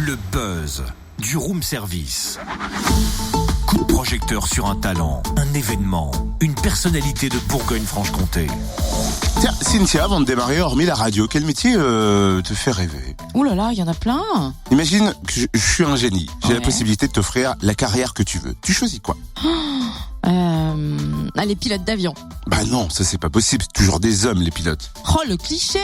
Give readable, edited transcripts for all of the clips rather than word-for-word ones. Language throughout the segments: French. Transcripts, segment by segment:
Le buzz du room service. Coup de projecteur sur un talent, un événement, une personnalité de Bourgogne-Franche-Comté. Tiens, Cynthia, avant de démarrer, hormis la radio, quel métier te fait rêver? Ouh là là, il y en a plein. Imagine que je suis un génie. J'ai Ouais. la possibilité de t'offrir la carrière que tu veux. Tu choisis quoi? Allez, pilote d'avion. Bah non, ça c'est pas possible. C'est toujours des hommes, les pilotes. Oh, le cliché.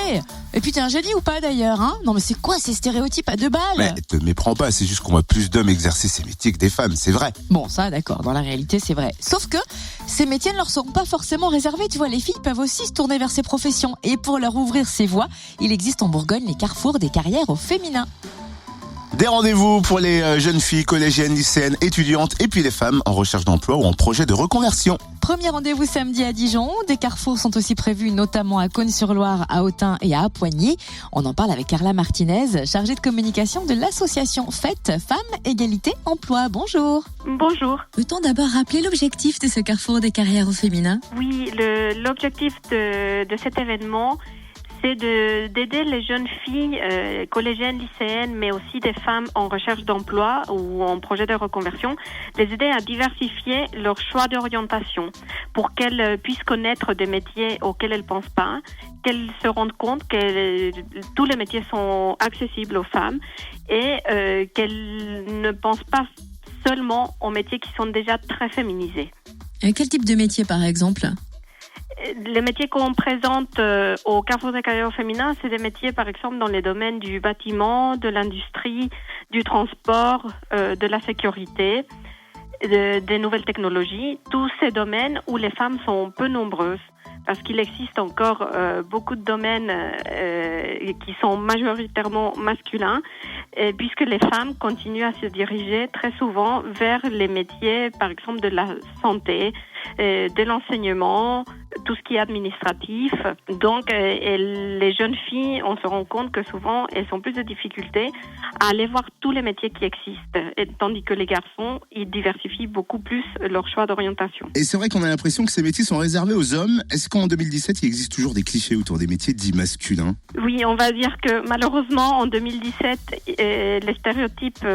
Et puis t'es un génie ou pas d'ailleurs, hein? Non mais c'est quoi ces stéréotypes à 2 balles? Mais te méprends pas, c'est juste qu'on voit plus d'hommes exercer ces métiers que des femmes, c'est vrai. Bon, ça d'accord, dans la réalité c'est vrai. Sauf que ces métiers ne leur sont pas forcément réservés. Tu vois, les filles peuvent aussi se tourner vers ces professions. Et pour leur ouvrir ces voies, il existe en Bourgogne les carrefours des carrières au féminin. Des rendez-vous pour les jeunes filles, collégiennes, lycéennes, étudiantes et puis les femmes en recherche d'emploi ou en projet de reconversion. Premier rendez-vous samedi à Dijon. Des carrefours sont aussi prévus notamment à Cosne-sur-Loire, à Autun et à Appoigny. On en parle avec Carla Martinez, chargée de communication de l'association Fête Femmes Égalité Emploi. Bonjour. Bonjour. Peut-on d'abord rappeler l'objectif de ce carrefour des carrières au féminin? Oui, l'objectif de cet événement, c'est d'aider les jeunes filles, collégiennes, lycéennes, mais aussi des femmes en recherche d'emploi ou en projet de reconversion, les aider à diversifier leur choix d'orientation pour qu'elles puissent connaître des métiers auxquels elles ne pensent pas, qu'elles se rendent compte que tous les métiers sont accessibles aux femmes et qu'elles ne pensent pas seulement aux métiers qui sont déjà très féminisés. Quel type de métier par exemple? Les métiers qu'on présente au Carrefour des carrières féminins, c'est des métiers par exemple dans les domaines du bâtiment, de l'industrie, du transport, de la sécurité, des nouvelles technologies, tous ces domaines où les femmes sont peu nombreuses. Parce qu'il existe encore beaucoup de domaines qui sont majoritairement masculins, puisque les femmes continuent à se diriger très souvent vers les métiers, par exemple, de la santé, de l'enseignement, tout ce qui est administratif. Donc, les jeunes filles, on se rend compte que souvent, elles ont plus de difficultés à aller voir tous les métiers qui existent, tandis que les garçons, ils diversifient beaucoup plus leur choix d'orientation. Et c'est vrai qu'on a l'impression que ces métiers sont réservés aux hommes. Est-ce qu'en 2017, il existe toujours des clichés autour des métiers dits masculins? Oui, on va dire que malheureusement, en 2017, les stéréotypes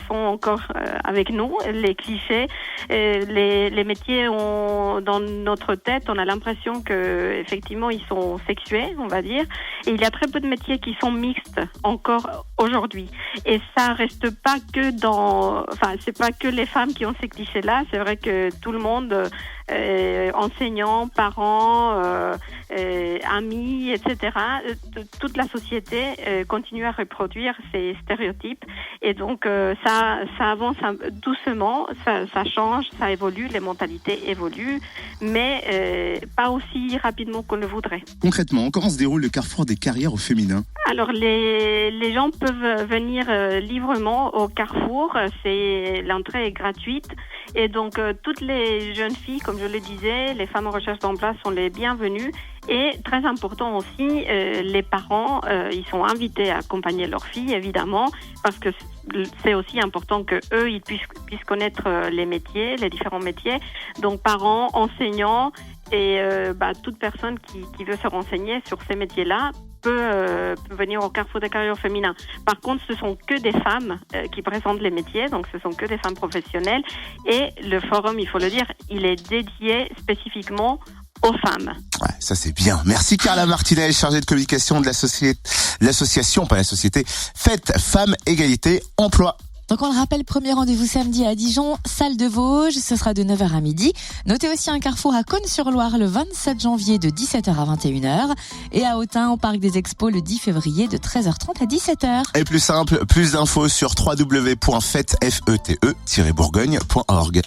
sont encore avec nous, les clichés. Les métiers, dans notre tête, on a l'impression que effectivement ils sont sexués, on va dire. Et il y a très peu de métiers qui sont mixtes encore aujourd'hui. Et ça reste pas que c'est pas que les femmes qui ont ces clichés-là. C'est vrai que tout le monde, enseignants, parents, amis, etc. Toute la société continue à reproduire ces stéréotypes. Et donc ça avance doucement, ça change, ça évolue, les mentalités évoluent, mais pas aussi rapidement qu'on le voudrait. Concrètement, comment se déroule le carrefour des carrières au féminin? Alors les gens peuvent venir librement au carrefour, l'entrée est gratuite et donc toutes les jeunes filles, comme je le disais, les femmes en recherche d'emploi sont les bienvenues et très important aussi, les parents, ils sont invités à accompagner leurs filles évidemment parce que c'est aussi important que eux ils puissent connaître les métiers, les différents métiers. Donc parents, enseignants et toute personne qui veut se renseigner sur ces métiers-là peut venir au Carrefour des carrières féminins. Par contre, ce sont que des femmes qui présentent les métiers, donc ce sont que des femmes professionnelles. Et le forum, il faut le dire, il est dédié spécifiquement aux femmes. Ouais, ça c'est bien. Merci Carla Martinez, chargée de communication de l'association, pas la société, Fête Femmes Égalité Emploi. Donc on le rappelle, premier rendez-vous samedi à Dijon, salle de Vosges, ce sera de 9h à midi. Notez aussi un carrefour à Cosne-sur-Loire le 27 janvier de 17h à 21h et à Autun au Parc des Expos le 10 février de 13h30 à 17h. Et plus simple, plus d'infos sur www.fete-bourgogne.org.